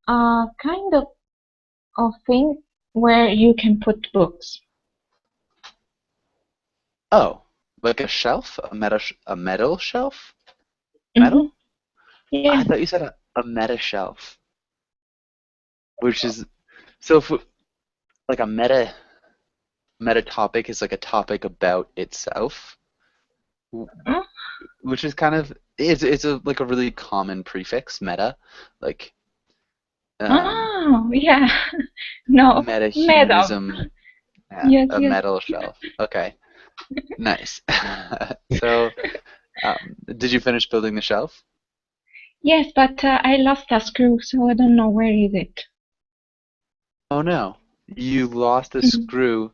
kind of thing where you can put books. Oh, like a shelf? A metal shelf? Mm-hmm. Metal? I Yeah. thought you said a meta shelf, which is so if, like a meta topic is like a topic about itself, w- Mm. which is kind of it's a like a really common prefix, meta, like um, Oh, yeah. No, metal. meta-humanism, yeah, Yes, a yes. metal shelf. Okay, nice. So, did you finish building the shelf? Yes, but I lost a screw, so I don't know where is it. Oh no, you lost a Mm. screw,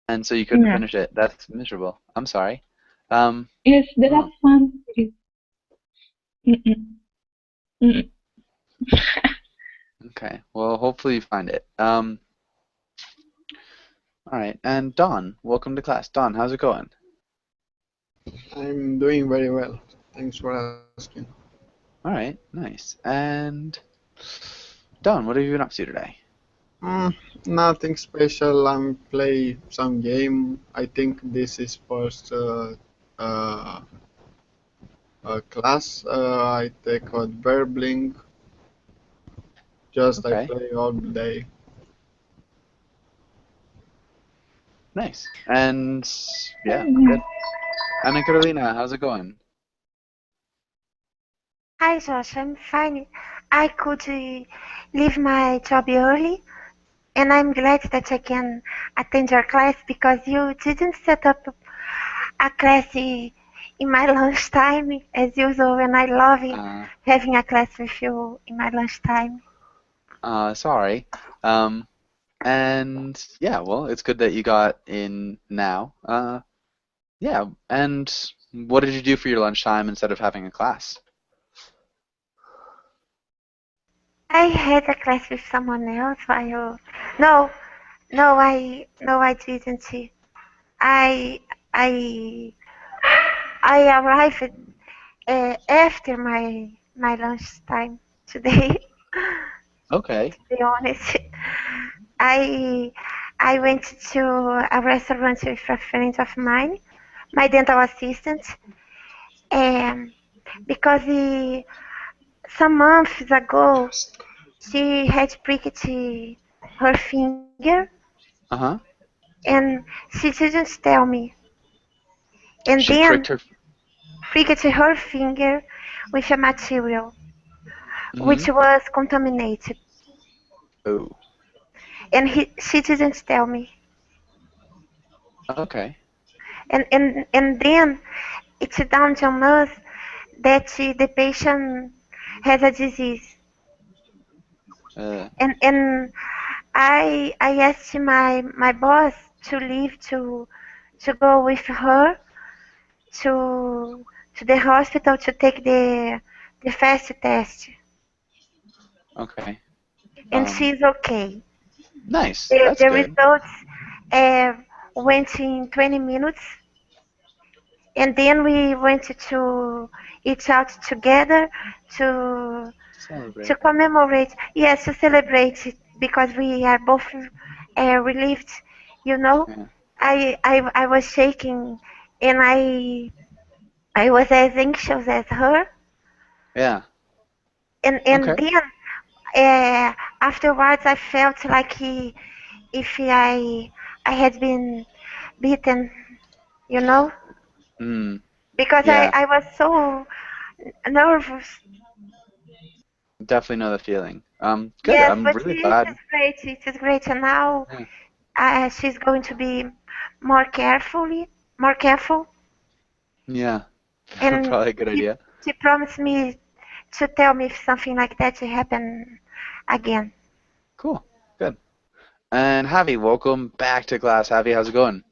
and so you couldn't Yeah. finish it. That's miserable. I'm sorry. Um, Yes, the oh, last one is. Mm-mm. Mm-mm. okay. Well, hopefully you find it. All right. And Don, welcome to class. Don, how's it going? I'm doing very well. Thanks for asking. All right, nice. And Don, what have you been up to today? Mm, Nothing special. I'm play some game. I think this is first uh, class. I take called Verbling. Just I Okay, play all day. nice. And yeah, Mm. good. Anna Carolina, how's it going? Hi Josh, I'm fine. I could leave my job early, and I'm glad that I can attend your class because you didn't set up a class in my lunchtime as usual, and I love Uh, having a class with you in my lunchtime. sorry. Um, and yeah, well, it's good that you got in now. Yeah, and what did you do for your lunchtime instead of having a class? I had a class with someone else while no, no, I didn't. I I I arrived after my lunchtime today. Okay. To be honest, I I went to a restaurant with a friend of mine, my dental assistant, and because some months ago she had pricked her finger, Uh-huh. and she didn't tell me, and She then pricked her. pricked her finger with a material Mm-hmm. which was contaminated, Oh, and she didn't tell me, okay. and then it's down on us that the patient has a disease. And I asked my boss to leave to go with her to to the hospital to take the fast test, Okay. and Um, she's okay. nice. The That's the good. results uh, went in 20 minutes, and then we went to eat out together to to Celebrate. commemorate, yes, to celebrate it because we are both relieved. You know, Yeah. I was shaking, and I was as anxious as her, Yeah. and Okay. then afterwards I felt like if I had been beaten, you know, Mm, because yeah. I was so nervous. Definitely know the feeling. Good. Yes, I'm but really it glad. is great. It is great, and now Yeah. she's going to be more more careful, Yeah. and Probably a good she idea. she promised me to tell me if something like that to happen again. Cool. Good. And Javi, welcome back to class. Javi, how's it going?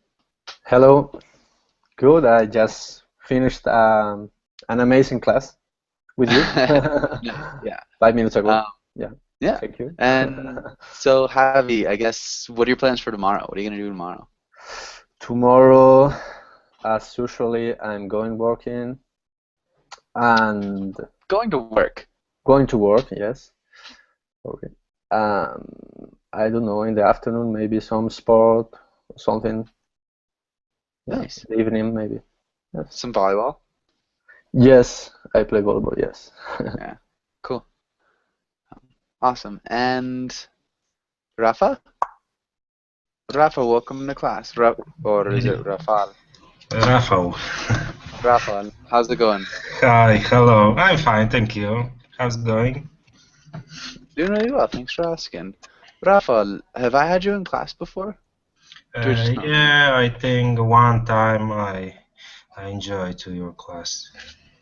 Hello, good. I just finished an amazing class with you Nice. Yeah. 5 minutes ago. Um, Yeah, yeah. thank you. And so, Javi, I guess, what are your plans for tomorrow? What are you gonna do tomorrow? Tomorrow, as usually, I'm going working and Going to work. going to work, yes. Okay. I don't know, in the afternoon, maybe some sport or something. Yeah, Nice. in the evening, maybe. Yes. Some volleyball. Yes, I play volleyball, yes. Yeah. Cool. Awesome. And Rafa? Rafa, welcome to class. Or is it Rafal? Rafał. Rafa, how's it going? Hi, hello. I'm fine, thank you. How's it going? Doing really well. Thanks for asking. Rafa, have I had you in class before? Do I just know? Yeah, I think one time I enjoyed to your class.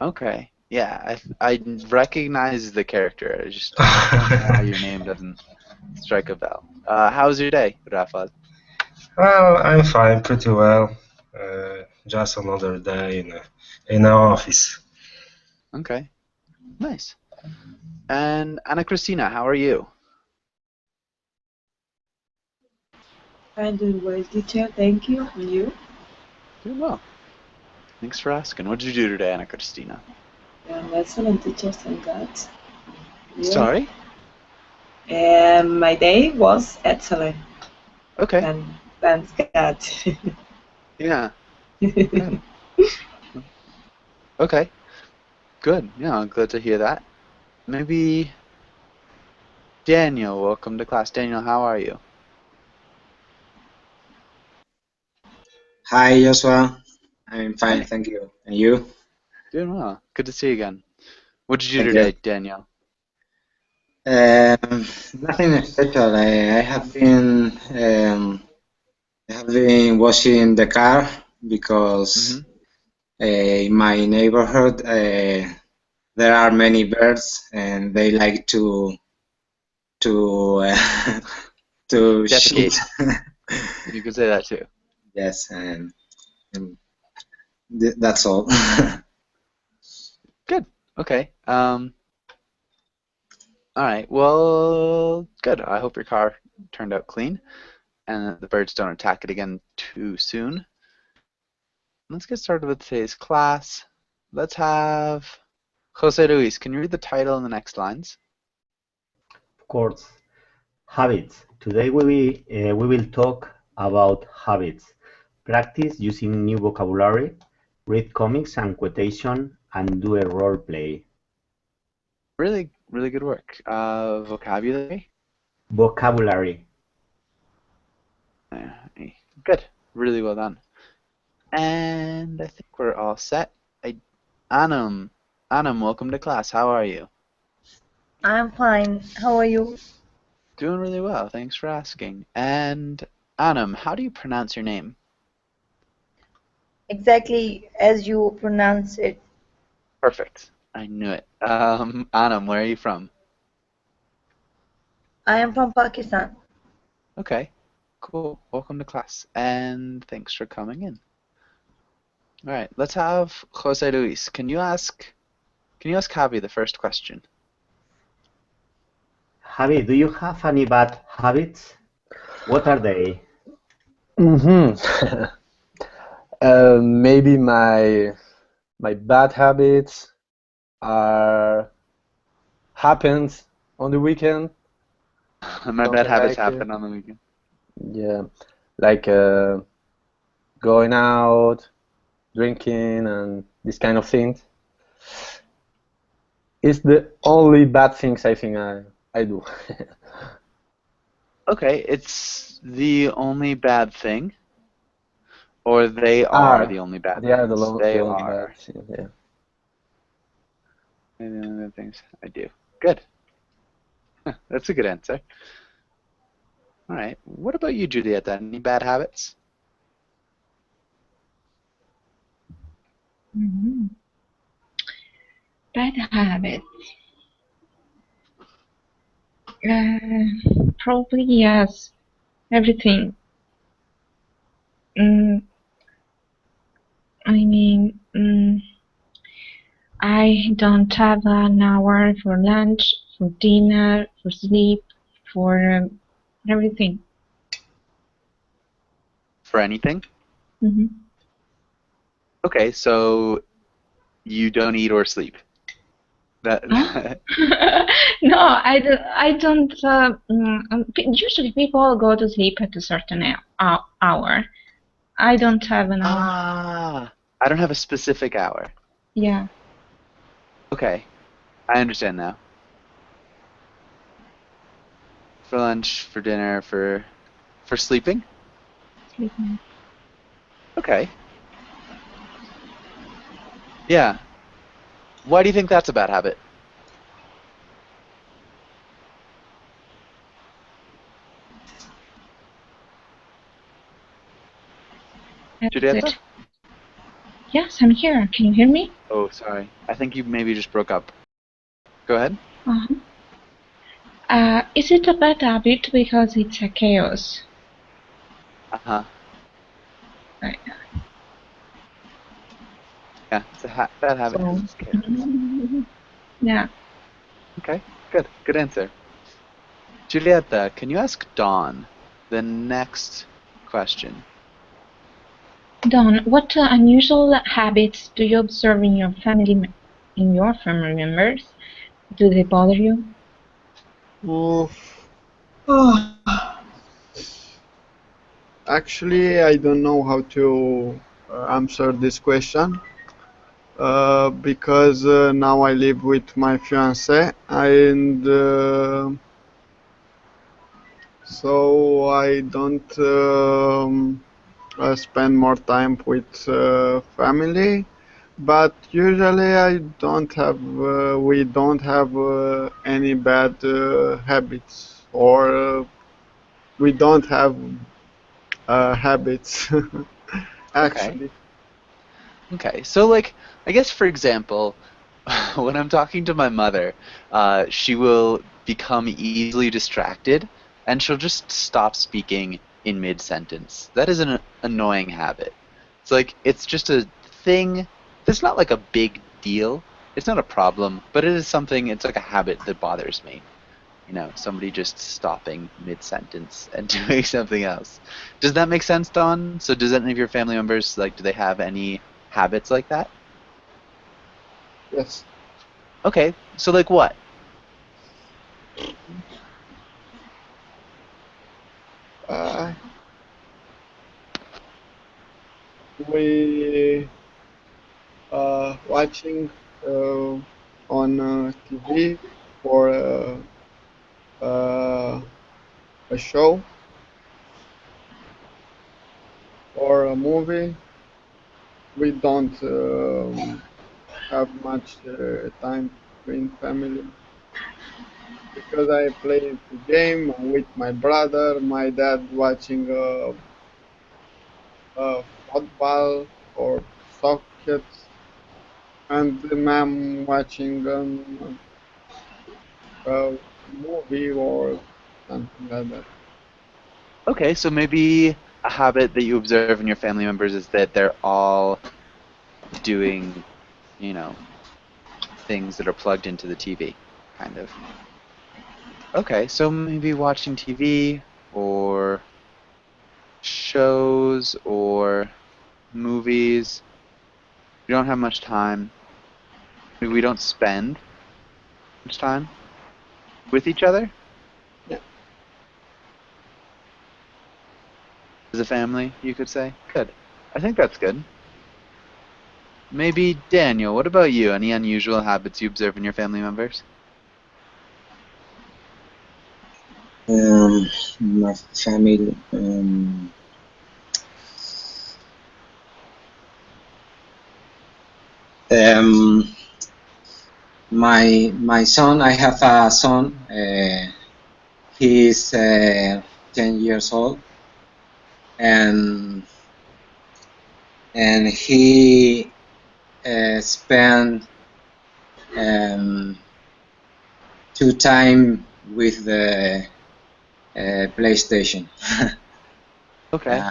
Okay. Yeah, I recognize the character. I just don't know why your name doesn't strike a bell. How's your day, Rafa? Well, I'm fine, pretty well. Just another day in the office. Okay. Nice. And Anna Christina, how are you? I'm doing well, teacher. Thank you. And you? Doing well. Thanks for asking. What did you do today, Anna Christina? I'm excellent, teacher. Thank God. You? Sorry? My day was excellent. Okay. Thank God. Yeah. Good. Okay. Good. Yeah, I'm glad to hear that. Maybe Daniel, welcome to class. Daniel, how are you? Hi, Joshua. I'm fine, Hi. thank you. And you? Doing well. Good to see you again. What did you do Thank you. today, Daniel? Nothing special. I have been washing the car because in my neighborhood there are many birds and they like to to shoot. Defecate. You could say that too. Yes, and that's all. Good. Okay. All right. Well, good. I hope your car turned out clean and that the birds don't attack it again too soon. Let's get started with today's class. Let's have Jose Luis. Can you read the title and the next lines? Of course. Habits. Today we will talk about habits. Practice using new vocabulary, read comics and quotation, and do a role play. Really, really good work. Vocabulary. Vocabulary. Good. Really well done. And I think we're all set. Anam, welcome to class. How are you? I'm fine. How are you? Doing really well. Thanks for asking. And Anam, how do you pronounce your name? Exactly as you pronounce it. Perfect. I knew it. Anam, where are you from? I am from Pakistan. Okay. Cool. Welcome to class. And thanks for coming in. All right. Let's have Jose Luis. Can you ask Javi the first question? Javi, do you have any bad habits? What are they? Maybe my bad habits happens on the weekend. My bad habits happen on the weekend. Yeah, like going out, drinking, and this kind of things. It's the only bad things I think I do. Okay, it's the only bad thing, or they are the only bad They are things. the They only are. bad things, yeah. They're the only bad things I do. Good. That's a good answer. All right. What about you, Julieta? Any bad habits? Bad habits. Probably yes. Everything. I don't have an hour for lunch, for dinner, for sleep, for everything. For anything? Mm-hmm. Okay, so you don't eat or sleep. That. Huh? No, I don't. Usually people go to sleep at a certain hour. I don't have an hour. I don't have a specific hour. Yeah. Okay, I understand now. For lunch, for dinner, for sleeping? Sleeping. Okay. Yeah. Why do you think that's a bad habit? That's Julieta? it. Yes, I'm here. Can you hear me? Oh, sorry. I think you maybe just broke up. Go ahead. Is it a bad habit because it's a chaos? Uh-huh. Right. Yeah, it's a bad habit because So, it's chaos. yeah. Okay, good. Good answer. Julieta, can you ask Dawn the next question? Don, what unusual habits do you observe in your family members? Do they bother you? Oof. Actually, I don't know how to answer this question because now I live with my fiance and so I don't spend more time with family. But usually we don't have any bad habits, or we don't have habits, Okay. actually. Okay, so like, I guess for example, when I'm talking to my mother, she will become easily distracted and she'll just stop speaking in mid-sentence. That is an annoying habit. It's like, it's just a thing that's not like a big deal. It's not a problem, but it is something, it's like a habit that bothers me. You know, somebody just stopping mid-sentence and doing something else. Does that make sense, Don? So does any of your family members, like, do they have any habits like that? Yes. Okay, so like what? Uh, we watching on TV for uh, a show or a movie. We don't have much time between family because I play the game with my brother, my dad watching football or soccer, and the mom watching a movie or something like that. Okay, so maybe a habit that you observe in your family members is that they're all doing, you know, things that are plugged into the TV, kind of. Okay, so maybe watching TV or shows or movies. We don't have much time. Maybe we don't spend much time with each other Yeah. as a family, you could say. Good. I think that's good. Maybe Daniel, what about you? Any unusual habits you observe in your family members? My family. Um, my son. I have a son. He's 10 years old, and he spent two time with the PlayStation. Okay.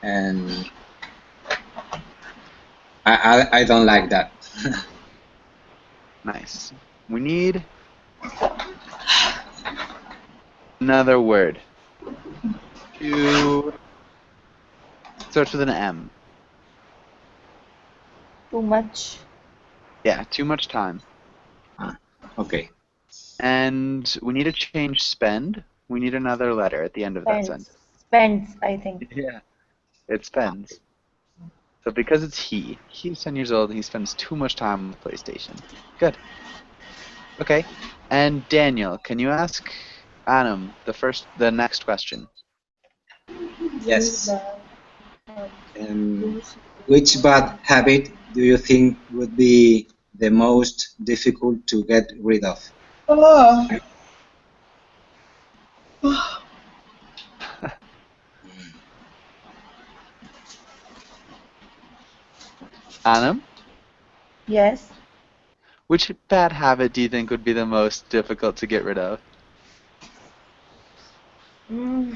And I don't like that. Nice. We need another word. Starts with an M. Too much. Yeah, too much time. Okay. And we need to change spend. We need another letter at the end of that Spends. sentence. Spends, I think. Yeah, it spends. So because it's he's 10 years old and he spends too much time on the PlayStation. Good. Okay. And Daniel, can you ask Adam the next question? Yes. Which bad habit do you think would be the most difficult to get rid of? Oh. Adam, Yes. which bad habit do you think would be the most difficult to get rid of? Mm.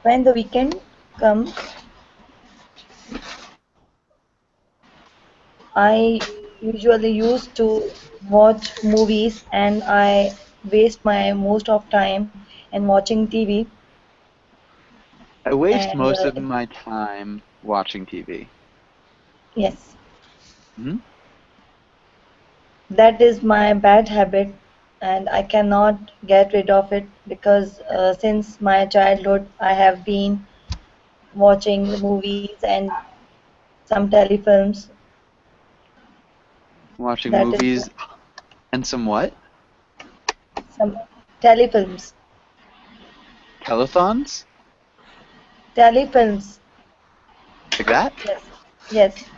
When the weekend comes, I usually used to watch movies and I waste my most of time in watching TV I waste and most of my time watching TV. yes, Hmm? that is my bad habit and I cannot get rid of it because since my childhood I have been watching the movies and some telefilms. Watching That is movies and some what? some telefilms. Telethons? Telefilms. Like that? Yes. Yes.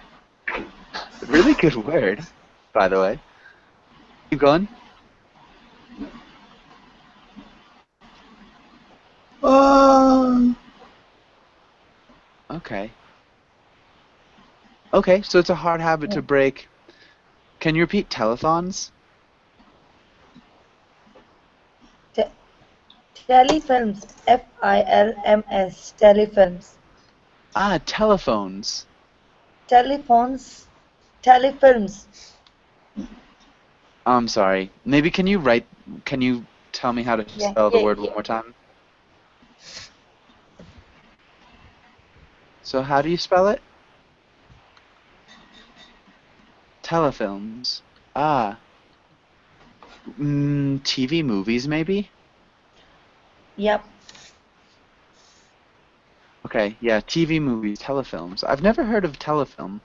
Really good word, by the way. Keep going. Oh. Okay. Okay, so it's a hard habit to break. Can you repeat telethons? Te- Telefilms. FILMS. Telefilms. Ah, telephones. Telephones. Telefilms. I'm sorry. Maybe can you tell me how to Yeah. spell the Yeah. word one more time? So how do you spell it? Telefilms. Ah. TV movies, maybe? Yep. Okay, yeah, TV movies, telefilms. I've never heard of telefilm.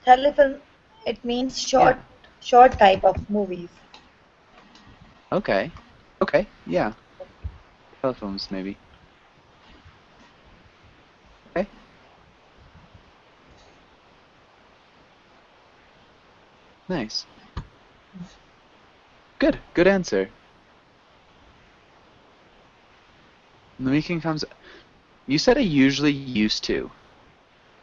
Telefilm. It means short type of movies. Okay. Okay, yeah. Telefilms, maybe. Okay. Nice. Good. Good answer. And the weekend comes. You said I usually used to.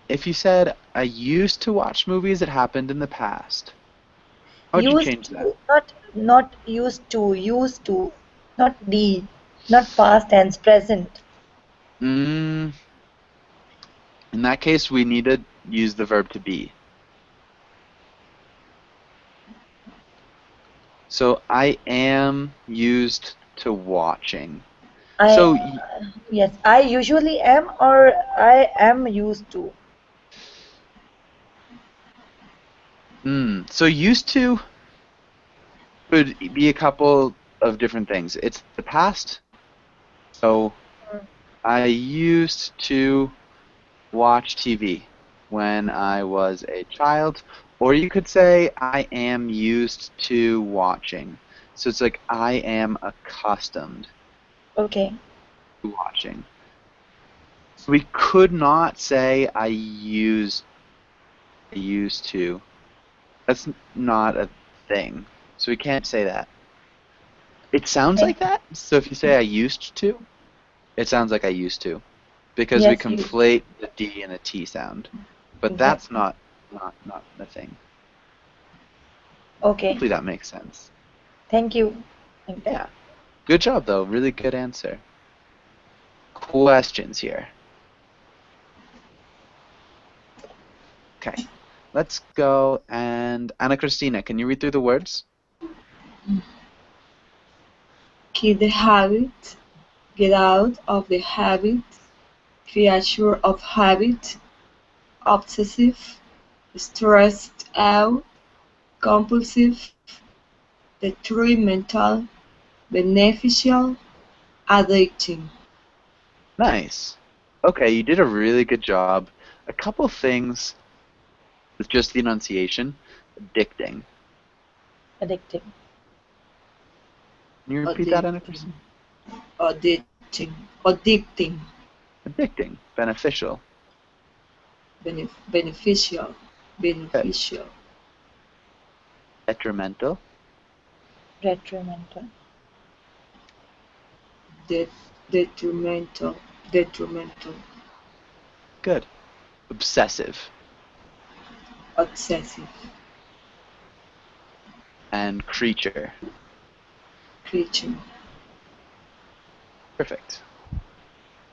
If you said I used to watch movies that happened in the past, how would you Used change that? to, not used to, not the, not past tense, present. In that case, we need to use the verb to be. So I am used to watching. Yes, I usually am or I am used to. So used to could be a couple of different things. It's the past. So I used to watch TV when I was a child, or you could say I am used to watching. So it's like I am accustomed Okay. to watching. So we could not say I used to. That's not a thing. So we can't say that. It sounds like that. So if you say I used to, it sounds like I used to. Because we Yes, you. conflate the D and the T sound. But that's not the thing. Okay. Hopefully that makes sense. Thank you. Yeah. Good job, though. Really good answer. Questions here. Okay. Let's go and Ana Cristina, can you read through the words? Keep the habit. Get out of the habit. creature of habit, obsessive, stressed out, compulsive, detrimental, beneficial, addicting. Nice. Okay, you did a really good job. A couple things with just the enunciation. Addicting. Addicting. Can you repeat that, Anna Addicting. Christina? Addicting. Addicting. Beneficial. Beneficial. Good. Beneficial. Detrimental. Detrimental. Detrimental. Detrimental. Good. Obsessive. Obsessive. And creature. Creature. Perfect.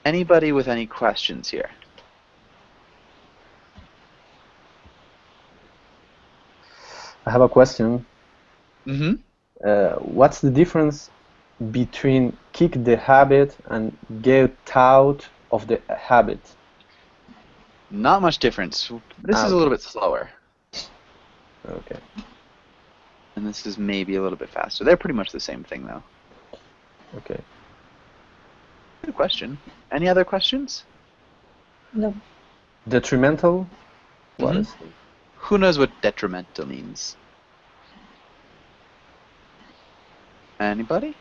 Anybody with any questions here? I have a question. Mm-hmm. What's the difference between kick the habit and get out of the habit? Not much difference. This is a Okay. little bit slower, Okay. and this is maybe a little bit faster. They're pretty much the same thing, though. Okay. Good question. Any other questions? No. Detrimental? What Mhm. is it? Who knows what detrimental means? Anybody?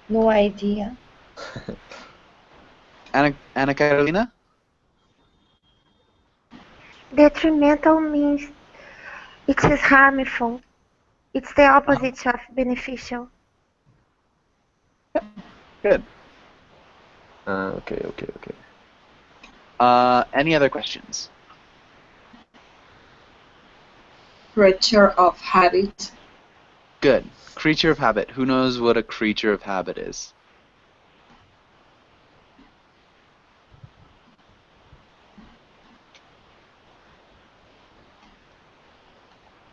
No idea. Anna Carolina? Detrimental means it is harmful. It's the opposite of beneficial. Good. Okay. Any other questions? Creature of habit. Good. Creature of habit. Who knows what a creature of habit is?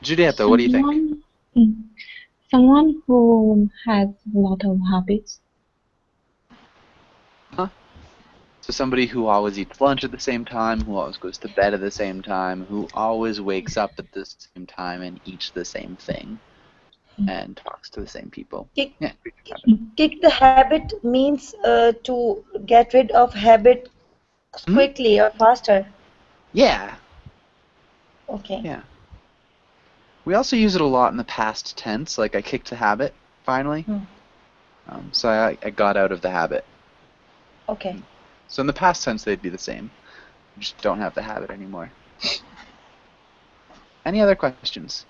Giulietta, what do you think? Someone who has a lot of habits. Huh? So somebody who always eats lunch at the same time, who always goes to bed at the same time, who always wakes up at the same time and eats the same thing and talks to the same people. Kick, Yeah, creature of habit. kick the habit means to get rid of habit quickly or faster. Yeah. Okay. Yeah. We also use it a lot in the past tense, like I kicked the habit, finally. So I got out of the habit. Okay. So in the past tense, they'd be the same. You just don't have the habit anymore. Any other questions?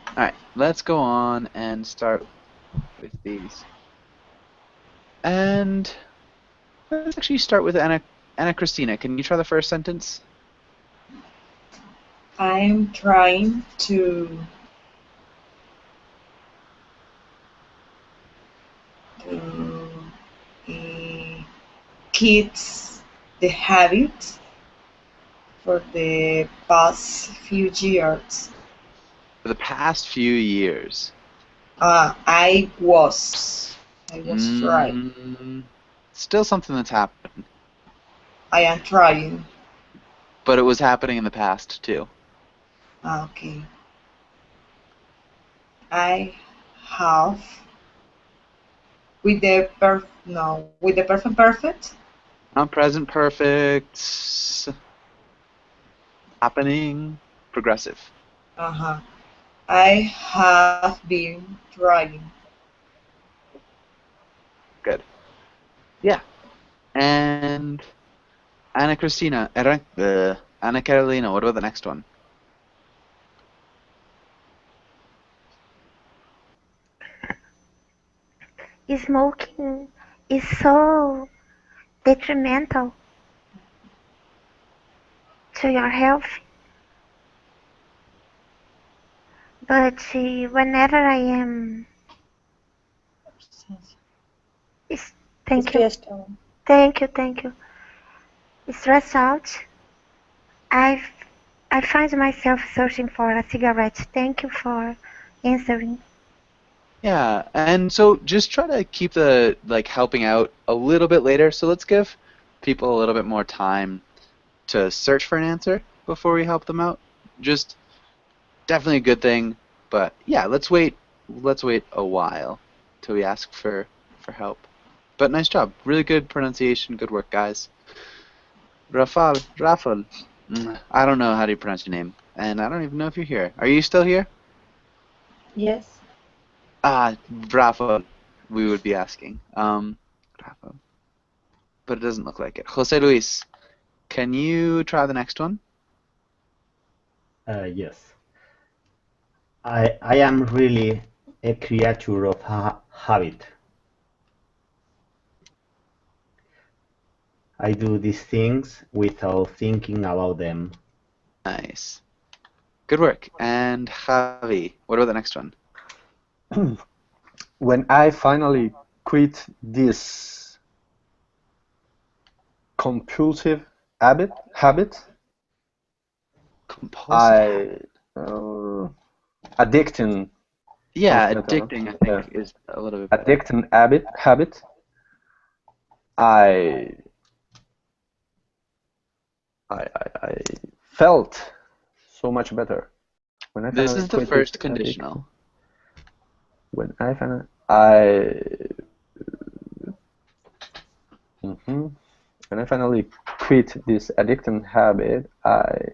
Alright, let's go on and start with these. And let's actually start with Anna Christina. Can you try the first sentence? I am trying to kids the habit for the past few years. For the past few years. I was trying. Still something that's happened. I am trying. But it was happening in the past too. Okay. I have with the perfect perfect. Not present perfect. Happening. Progressive. I have been trying. Good. Yeah. And Anna Christina, Anna Carolina, what about the next one? Smoking is so detrimental to your health. But whenever I am, thank you, stressed out, I find myself searching for a cigarette. Thank you for answering. Yeah, and so just try to keep the helping out a little bit later. So let's give people a little bit more time to search for an answer before we help them out. Just definitely a good thing, but yeah, let's wait. Let's wait a while till we ask for help. But nice job, really good pronunciation, good work, guys. Rafal. I don't know how to pronounce your name, and I don't even know if you're here. Are you still here? Yes. Rafal, we would be asking. Rafal. But it doesn't look like it. Jose Luis, can you try the next one? Yes. I am really a creature of habit. I do these things without thinking about them. Nice. Good work. And Javi, what about the next one? When I finally quit this compulsive habit, Compulsive. Addicting. Yeah, addicting, I think, is a little bit better. Addicting habit. I felt so much better when I finally This is the quit first this conditional. When I finally when I finally quit this addicting habit, I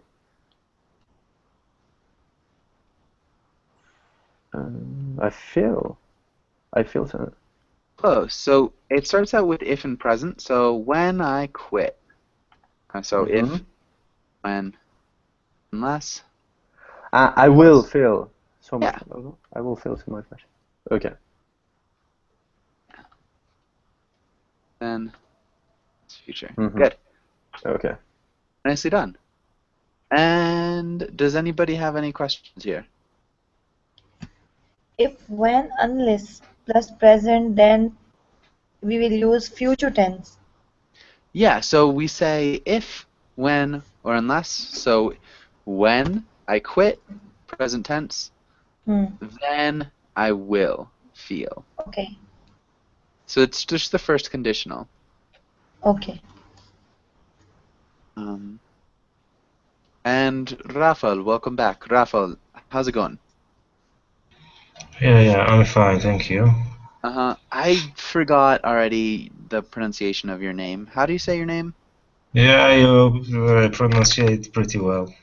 feel so. Close. So it starts out with if and present. So when I quit. So if, when, unless. I will feel so much. Yeah. I will feel so much better. Okay. Then it's future. Good. Okay. Nicely done. And does anybody have any questions here? If, when, unless plus present, then we will use future tense. Yeah, so we say if, when, or unless. So when I quit, present tense, then I will feel. Okay. So it's just the first conditional. Okay. And Rafael, welcome back. Rafael, how's it going? Yeah, I'm fine, thank you. I forgot already the pronunciation of your name. How do you say your name? Yeah, you pronounce it pretty well.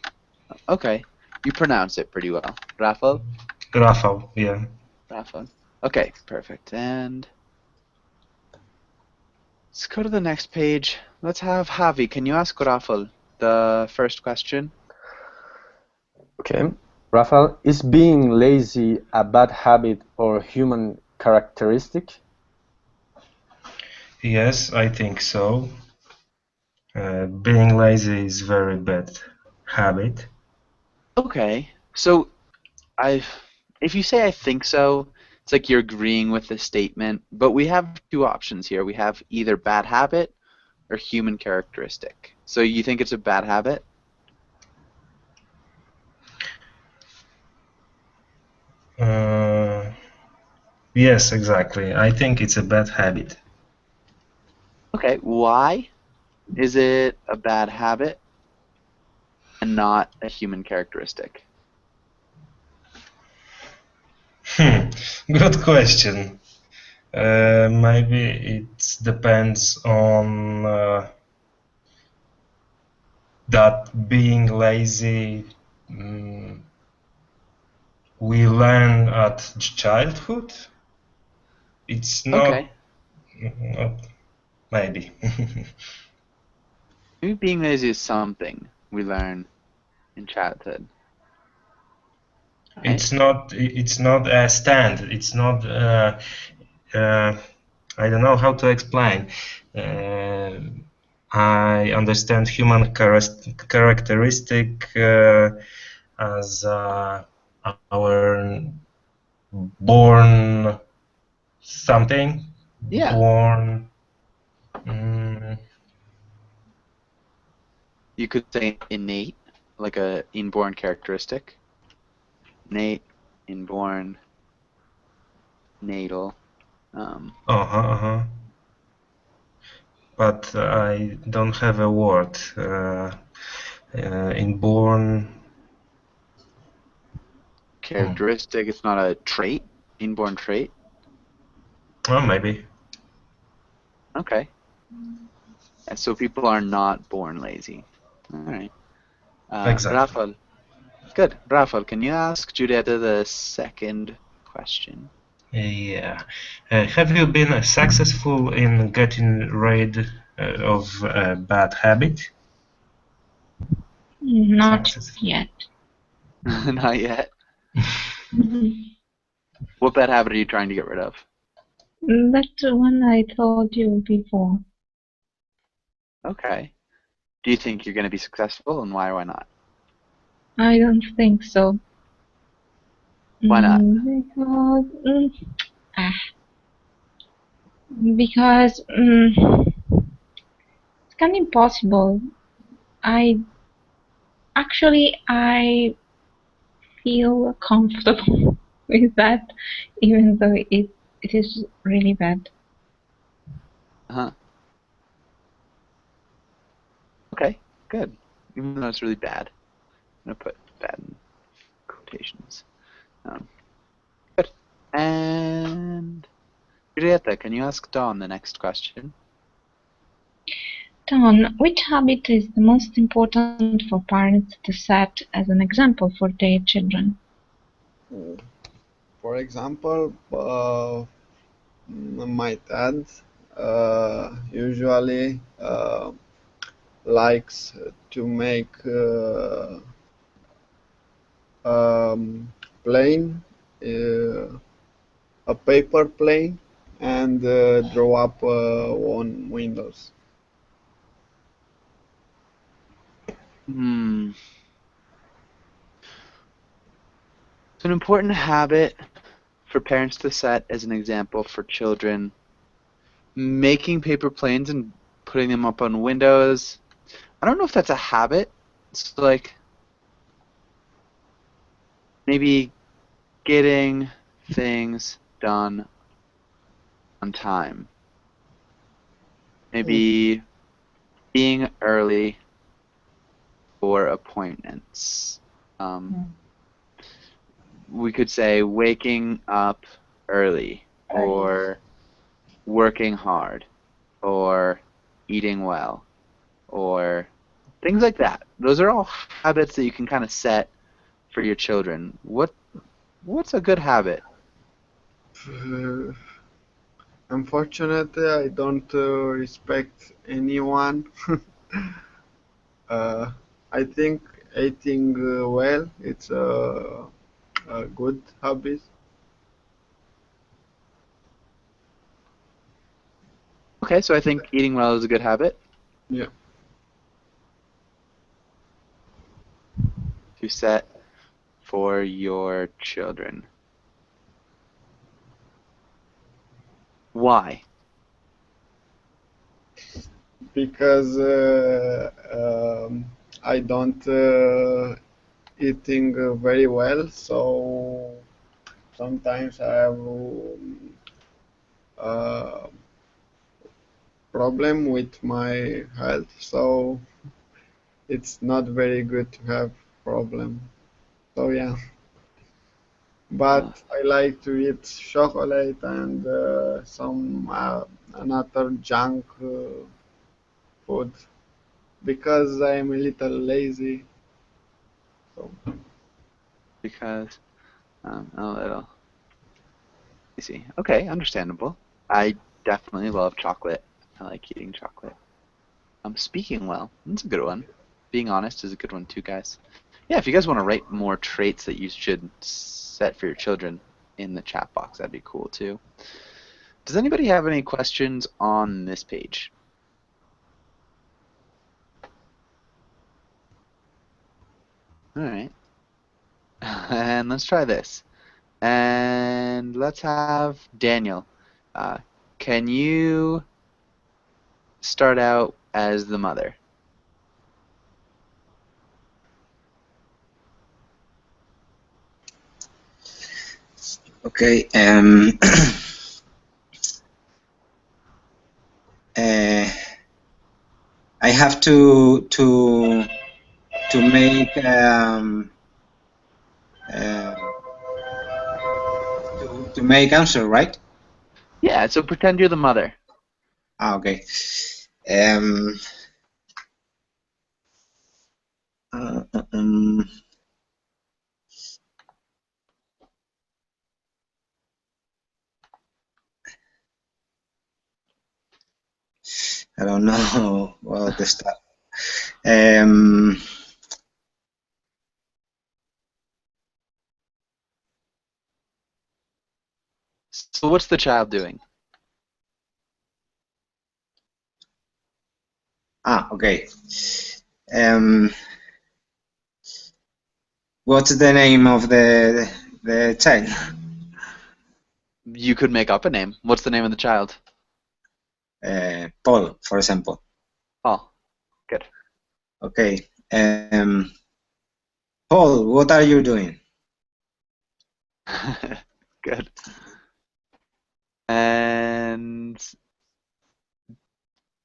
Okay, you pronounce it pretty well. Rafael? Rafał, yeah. Rafael. Okay, perfect. And let's go to the next page. Let's have Javi. Can you ask Rafael the first question? Okay. Rafael, is being lazy a bad habit or human characteristic? Yes, I think so. Being lazy is very bad habit. Okay, so if you say I think so, it's like you're agreeing with the statement, but we have two options here. We have either bad habit or human characteristic. So you think it's a bad habit? Yes, exactly. I think it's a bad habit. Okay, why is it a bad habit and not a human characteristic? Good question. Maybe it depends on that being lazy we learn at childhood. It's not, maybe. Maybe being lazy is something we learn in childhood. Right? It's not a stand. It's not. I don't know how to explain. I understand human characteristic as our born something. Yeah. Born. You could say innate, like a inborn characteristic. Innate, inborn. natal. But I don't have a word. Inborn. Characteristic. It's not a trait. Inborn trait. Oh, maybe. Okay. And so people are not born lazy. All right. Exactly. Rafael. Good. Rafael, can you ask Julieta the second question? Yeah. Have you been successful in getting rid of a bad habit? Not Successful. yet. Not yet. Mhm. What bad habit are you trying to get rid of? That's the one I told you before. Okay. Do you think you're going to be successful, and why or why not? I don't think so. Why not? Because it's kind of impossible. I feel comfortable with that, even though it is really bad. Uh-huh. Okay, good. Even though it's really bad. I'm going to put bad in quotations. Good. And Julieta, can you ask Dawn the next question? Don, which habit is the most important for parents to set as an example for their children? For example, my dad usually likes to make plane, a paper plane, and draw up on windows. It's an important habit for parents to set as an example for children. Making paper planes and putting them up on windows. I don't know if that's a habit. It's like maybe getting things done on time. Maybe being early for appointments. We could say waking up early, or working hard, or eating well, or things like that. Those are all habits that you can kind of set for your children. What's a good habit? Unfortunately, I don't respect anyone. I think eating well, it's a good habit. Okay, so I think eating well is a good habit. Yeah. To set for your children. Why? Because I don't eating very well, so sometimes I have problem with my health, so it's not very good to have problem. So yeah, but I like to eat chocolate and some another junk food because I'm a little lazy. So. Because a little. I see. Okay, understandable. I definitely love chocolate. I like eating chocolate. Speaking well. That's a good one. Being honest is a good one too, guys. Yeah, if you guys want to write more traits that you should set for your children in the chat box, that'd be cool too. Does anybody have any questions on this page? All right. And let's try this. And let's have Daniel. Can you start out as the mother? Okay. I have to make to make answer, right? Yeah. So pretend you're the mother. Ah, okay. I don't know what to start. So what's the child doing? Ah, okay. What's the name of the child? You could make up a name. What's the name of the child? Paul, for example. Paul. Good. Okay. Paul, what are you doing? Good. And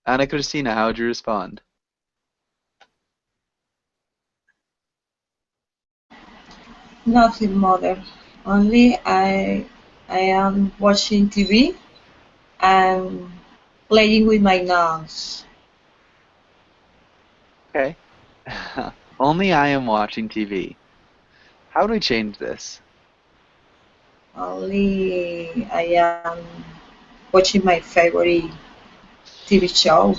Ana Cristina, how would you respond? Nothing, mother. Only I am watching TV and playing with my nose. Okay. Only I am watching TV. How do we change this? Only I am watching my favorite TV show.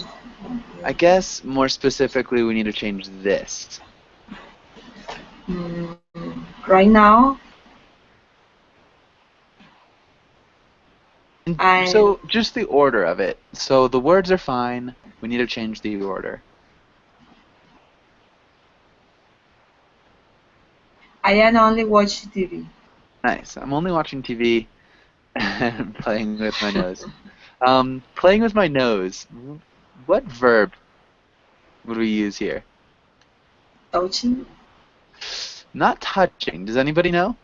I guess more specifically we need to change this. Right now, So just the order of it. So the words are fine. We need to change the order. I am only watching TV. Nice. I'm only watching TV and playing with my nose. Playing with my nose. What verb would we use here? Touching? Not touching. Does anybody know?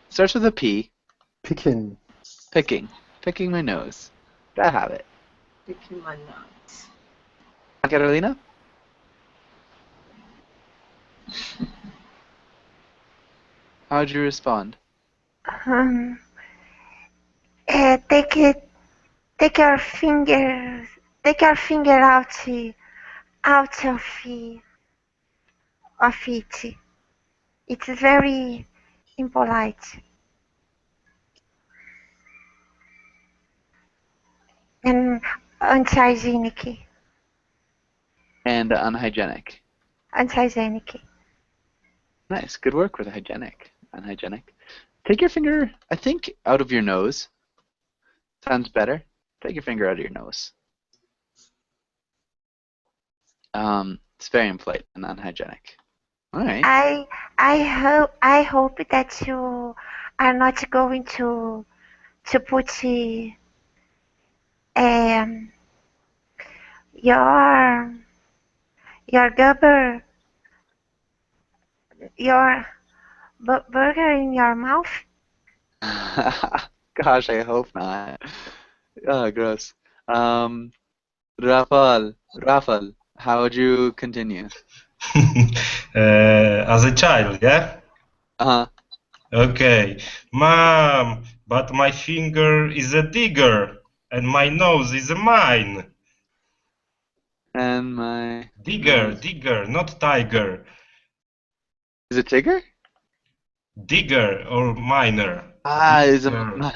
Starts with a P. Picking. Picking. Picking my nose. I have it. Picking my nose. Carolina? How would you respond? Take your finger out of it. It's very impolite and unhygienic. And unhygienic. Unhygienic. Nice. Good work with hygienic. Unhygienic. Take your finger, I think, out of your nose. Sounds better. Take your finger out of your nose. It's very impolite and unhygienic. All right. I hope that you are not going to put your gubber your burger in your mouth. Gosh, I hope not. Oh, gross. Rafal, how would you continue? As a child, yeah? Uh-huh. Okay. Mom, but my finger is a digger, and my nose is a mine. And my... Digger, not tiger. Is it Tigger? Digger or miner. Ah, Digger.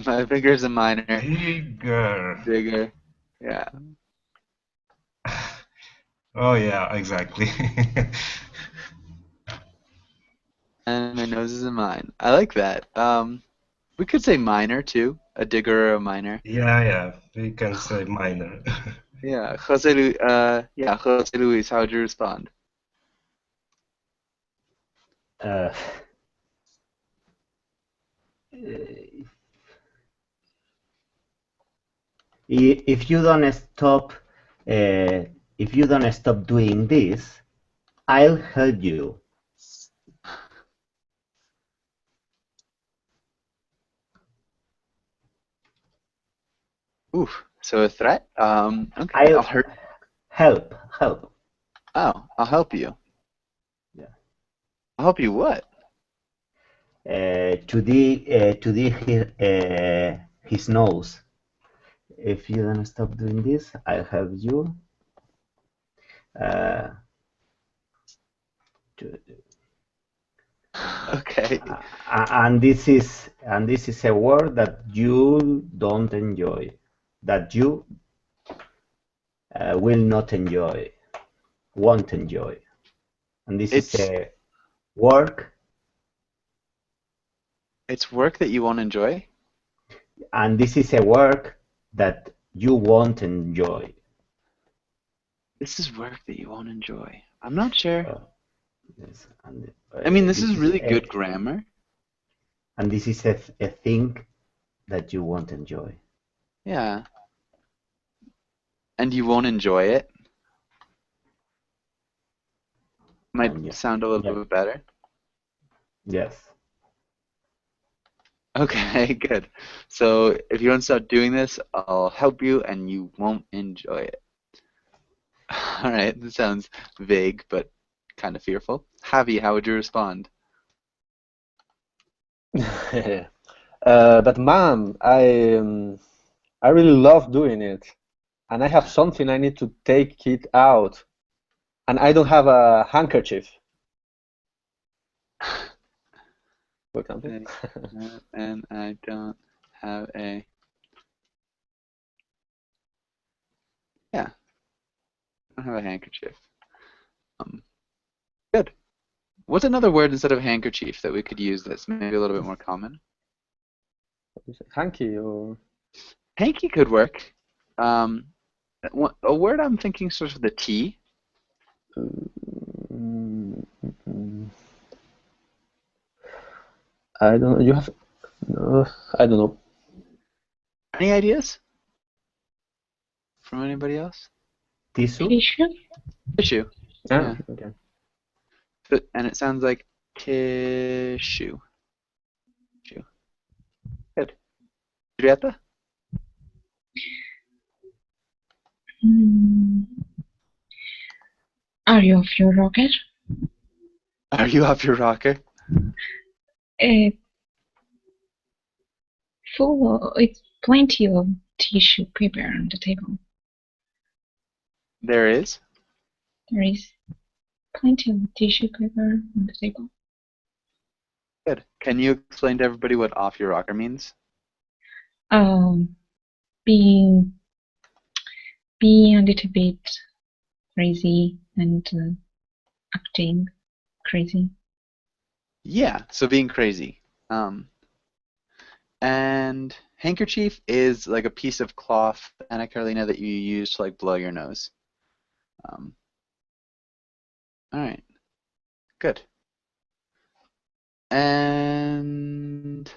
my finger's a minor. Digger. Yeah. Oh yeah, exactly. And my nose is a mine. I like that. We could say minor too. A digger or a miner. Yeah, we can say miner. Yeah, Jose Luis, how would you respond? If you don't stop, doing this, I'll help you. Oof. So a threat? Okay. I'll I'll hurt. help. Oh, I'll help you. Yeah. I'll help you what? To dig his nose. If you don't stop doing this, I'll help you. Uh, to, Okay. and this is a word that you don't enjoy, that you will not enjoy, won't enjoy, and this is It's a work, it's work that you won't enjoy. and this is a work that you won't enjoy. This is work that you won't enjoy. I'm not sure. Yes, and, I mean, this this is is really good grammar. and this is a thing that you won't enjoy. Yeah. And you won't enjoy it. Might Yeah. sound a little bit better. Yes. Okay, good. So if you don't stop doing this, I'll help you and you won't enjoy it. All right, this sounds vague but kind of fearful. Javi, how would you respond? But mom, I really love doing it, and I have something I need to take it out, and I don't have a handkerchief, for example. And I don't have a... Yeah, I don't have a handkerchief. Good. What's another word instead of handkerchief that we could use that's maybe a little bit more common? Hanky or... Hanky could work. A word I'm thinking starts with a T. I don't know. You have... I don't know. Any ideas from anybody else? Tissue? Tissue. Yeah. Yeah. Okay. And it sounds like tissue. Good. Julieta? Are you off your rocker? Are you off your rocker? It's plenty of tissue paper on the table. There is? There is plenty of tissue paper on the table. Good. Can you explain to everybody what off your rocker means? Being a little bit crazy and acting crazy. Yeah, so being crazy. And handkerchief is like a piece of cloth, Anna Carolina, that you use to like blow your nose. All right. Good. And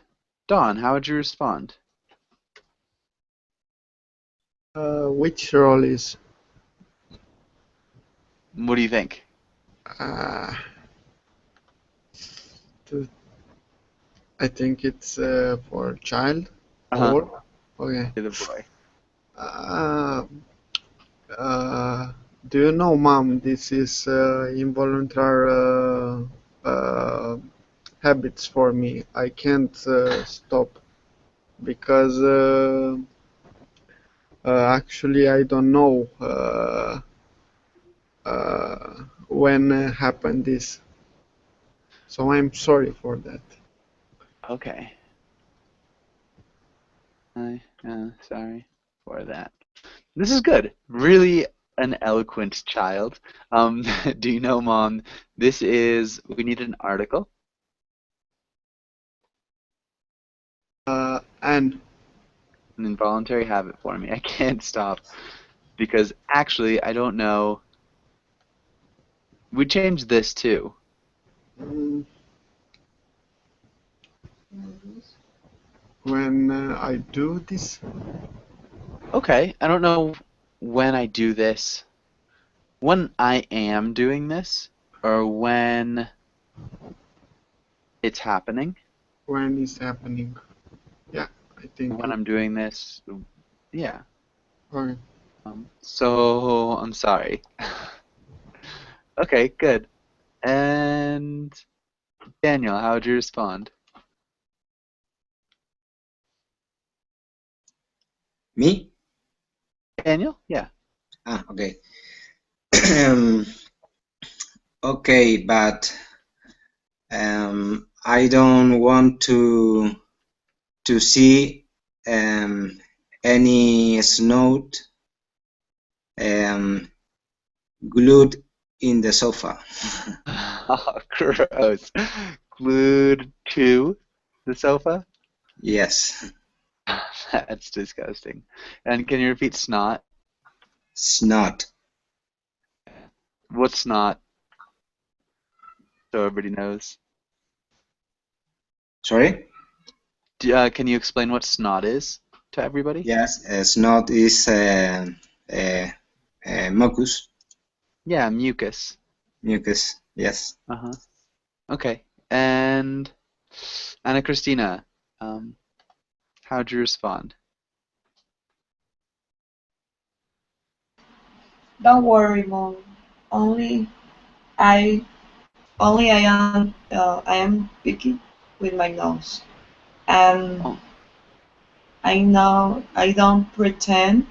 Dawn, how would you respond? Which role is? What do you think? I think it's for child. Or okay. The boy. Do you know, Mom? This is involuntary habits for me. I can't stop because actually I don't know when happened this. So I'm sorry for that. Okay. I am sorry for that. This is good. Really an eloquent child. Do you know, Mom, we need an article. An involuntary habit for me. I can't stop because actually I don't know. We changed this too. When I do this? Okay, I don't know when I do this. When I am doing this, or when it's happening. When it's happening. Yeah, I think. When I'm doing this, Yeah. Okay. So I'm sorry. Okay, good. And Daniel, how would you respond? Me? Daniel? Yeah. Okay. Okay, but I don't want to see any snow glued in the sofa. Oh, gross. Glued to the sofa? Yes, That's disgusting. And can you repeat snot? snot. What's snot? So everybody knows. Sorry? Can you explain what snot is to everybody? Yes, snot is mucus, Yeah, mucus. mucus. Yes. Uh-huh. Okay. And Anna Christina, how'd you respond? Don't worry, Mom. Only I I am picky with my nose, and Oh. I know I don't pretend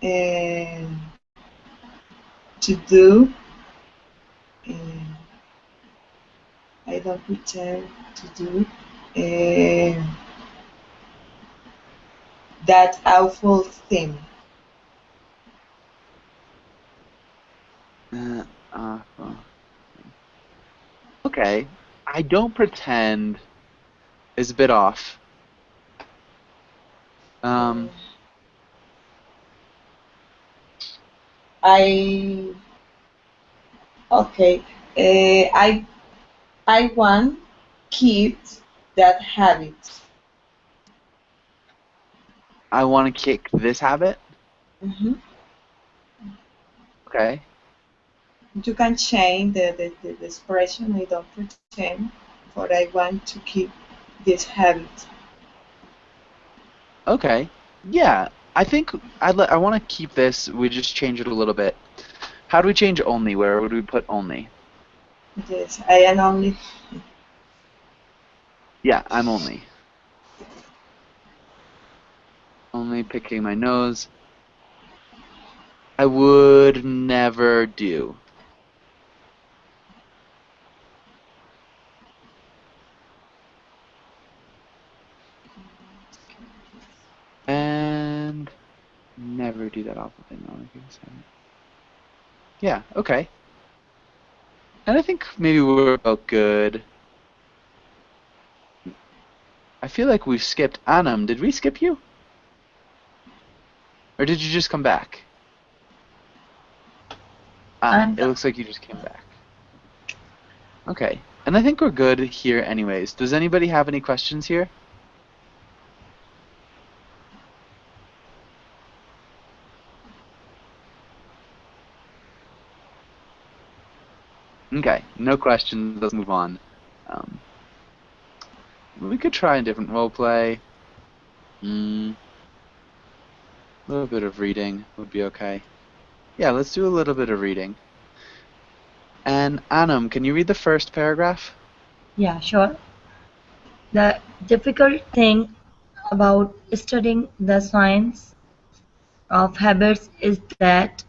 uh, to do. Uh, I don't pretend to do uh, that awful thing. Well, okay. I don't pretend is a bit off. Um, I okay. I want keep that habit. I want to kick this habit. Hmm. Okay. You can change the expression. I don't pretend, but I want to keep this habit. Okay. Yeah. I think I want to keep this. We just change it a little bit. How do we change only? Where would we put only? Yes, I am only. Yeah, I'm only. Only picking my nose. I would never do. And never do that awful thing. Only kick this habit. Yeah. Okay. And I think maybe we're about good. I feel like we've skipped Anam. Did we skip you? Or did you just come back? I'm It looks like you just came back. Okay. And I think we're good here anyways. Does anybody have any questions here? Okay. No questions. Let's move on. We could try a different role play. A little bit of reading would be okay. Yeah, let's do a little bit of reading. And Anam, can you read the first paragraph? Yeah, sure. The difficult thing about studying the science of habits is that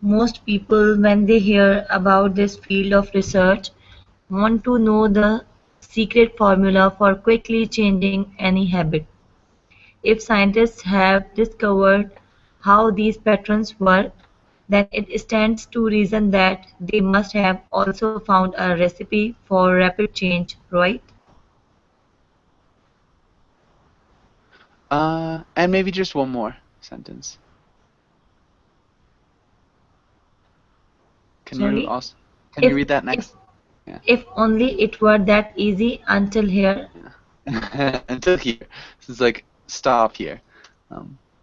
most people, when they hear about this field of research, want to know the secret formula for quickly changing any habit. If scientists have discovered how these patterns work, then it stands to reason that they must have also found a recipe for rapid change, right? And maybe just one more sentence. Can you Sorry? also can you If read that if next? Yeah. if only it were that easy until here. Until here. So it's like stop here.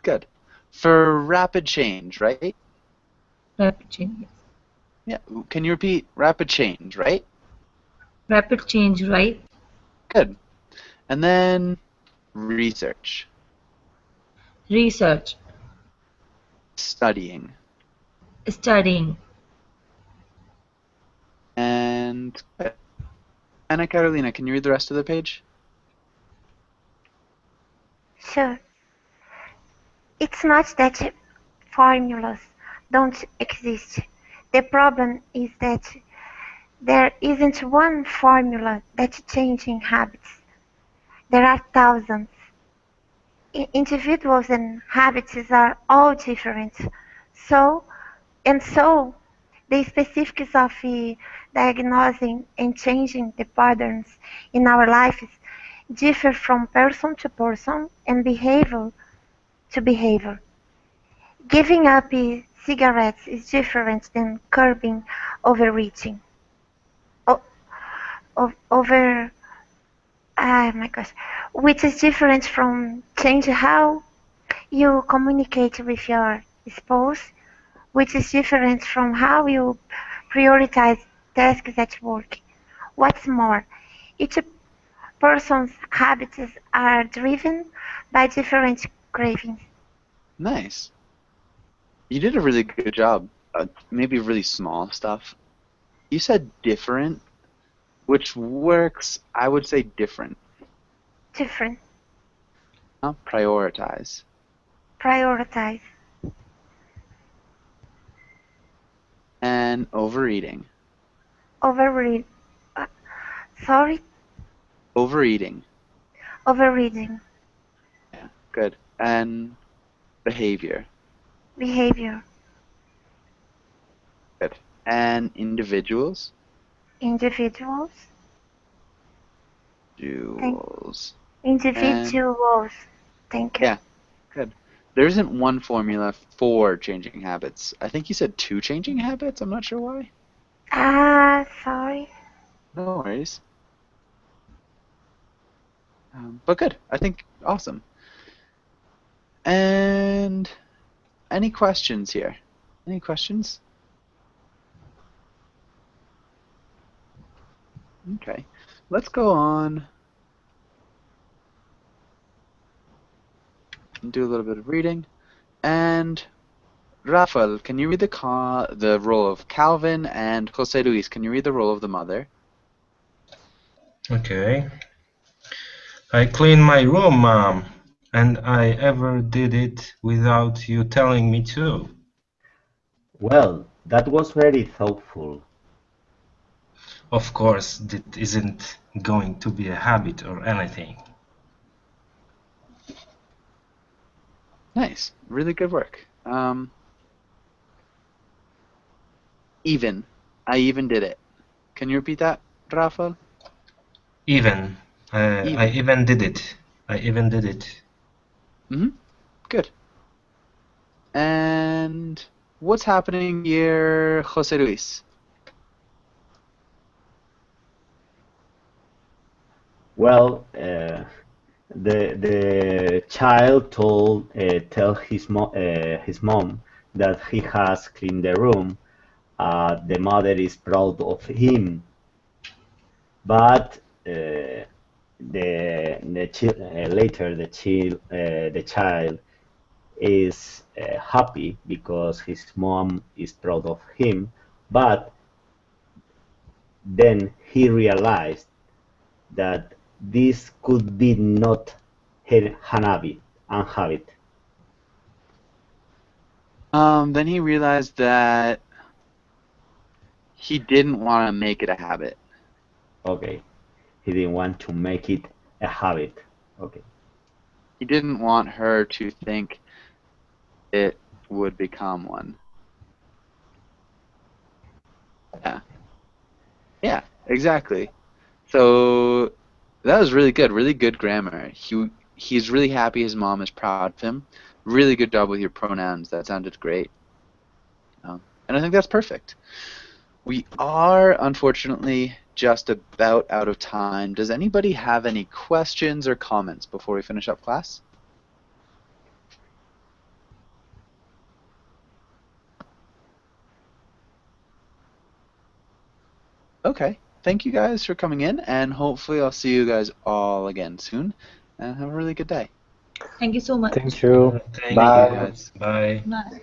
Good. For rapid change, right? Rapid change, yes. Yeah. Can you repeat rapid change, right? Rapid change, right? Good. And then research. Research. Studying. Studying. And Anna Carolina, can you read the rest of the page? Sure. It's not that formulas don't exist. The problem is that there isn't one formula that's changing habits. There are thousands. Individuals and habits are all different. So, the specifics of diagnosing and changing the patterns in our lives differ from person to person and behavior to behavior. Giving up cigarettes is different than curbing overeating. O- over my gosh, which is different from changing how you communicate with your spouse, which is different from how you prioritize tasks at work. What's more, each person's habits are driven by different cravings. Nice. You did a really good job. Maybe really small stuff. You said different, which works, I would say different. Different. Prioritize. Prioritize. And overeating. Overread. Sorry? Overeating. Overreading. Yeah, good. And behavior. Behavior. Good. And individuals. Individuals. Individuals. Individuals. Thank you. Yeah, good. There isn't one formula for changing habits. I think you said 2 changing habits. I'm not sure why. Sorry. No worries. But good. I think awesome. And any questions here? Any questions? Okay. Let's go on and do a little bit of reading. And Rafael, can you read the role of Calvin, and Jose Luis, can you read the role of the mother? Okay. I clean my room, Mom, and I ever did it without you telling me to. Well, that was very thoughtful. Of course, that isn't going to be a habit or anything. Nice. Really good work. Even. I even did it. Can you repeat that, Rafael? Even. I even did it. I even did it. Good. And what's happening here, Jose Luis? Well, the child tell his mom that he has cleaned the room. The mother is proud of him, but later the child is happy because his mom is proud of him, but then he realized that this could be not an habit. Then he realized that he didn't want to make it a habit. Okay. He didn't want to make it a habit. Okay. He didn't want her to think it would become one. Yeah. Yeah, exactly. So that was really good grammar. He's really happy his mom is proud of him. Really good job with your pronouns. That sounded great. And I think that's perfect. We are, unfortunately, just about out of time. Does anybody have any questions or comments before we finish up class? Okay. Thank you guys for coming in, and hopefully I'll see you guys all again soon. And have a really good day. Thank you so much. Thank you. Thank Bye. you. Bye. Bye.